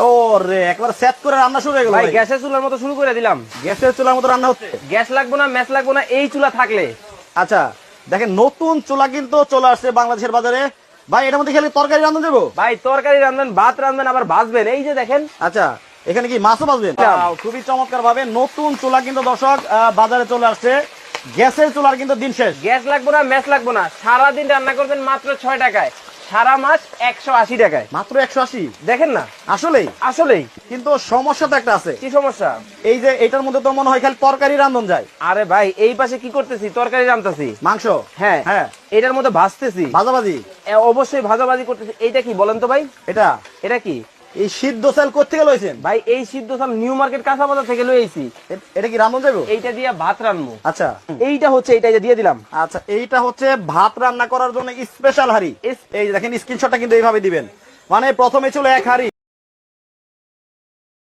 ওরে একবার সেট করে রান্না শুরু হয়ে গেল ভাই ভাই। গ্যাসের চুলার মতো শুরু করে দিলাম। গ্যাসের চুলার মতো রান্না হচ্ছে। গ্যাস লাগবে না, ম্যাচ লাগবে না, এই চুলা থাকলে। আচ্ছা দেখেন নতুন চুলা কিন্তু চলে আসছে বাংলাদেশের বাজারে। ভাই এটার মধ্যে খেলে তরকারি রান্না যাবো? ভাই তরকারি রাঁধবেন, ভাত রাঁধবেন, আবার ভাজবেন। এই যে দেখেন। আচ্ছা এখানে কি মাছও বাজবেন? খুবই চমৎকার ভাবে নতুন চুলা কিন্তু দর্শক বাজারে চলে আসছে। গ্যাসের চুলার কিন্তু দিন শেষ। গ্যাস লাগবে না, ম্যাচ লাগবে না, সারাদিন রান্না করবেন মাত্র 6 টাকায়, সারা মাস 180 টাকায়। মাত্র 180? দেখেন না, আসলেই আসলেই। কিন্তু সমস্যা তো একটা আছে। কি সমস্যা? এই যে এটার মধ্যে তো মনে হয় খালি তরকারি রান্ধন যায়। আরে ভাই এই পাশে কি করতেছি, তরকারি রাঁধতেছি। মাংস? হ্যাঁ হ্যাঁ। এটার মধ্যে ভাজতেছি, ভাজাভাজি? অবশ্যই ভাজাভাজি করতেছি। এইটা কি বলেন তো ভাই? এটা কি? এই সিদ্ধ চাল কোত্থেকে লইছেন ভাই এই সিদ্ধ চাল নিউ মার্কেট কাঁচা বাজার থেকে লই আইছি। এটা কি রান্ধন যাবো? এইটা দিয়ে ভাত রান্নু। আচ্ছা এইটা হচ্ছে, এইটা যে দিয়ে দিলাম। আচ্ছা এইটা হচ্ছে ভাত রান্না করার জন্য স্পেশাল হাঁড়ি। এই যে দেখেন স্ক্রিনশটটা কিন্তু এইভাবে দিবেন, মানে প্রথমে ছিল এক হাঁড়ি।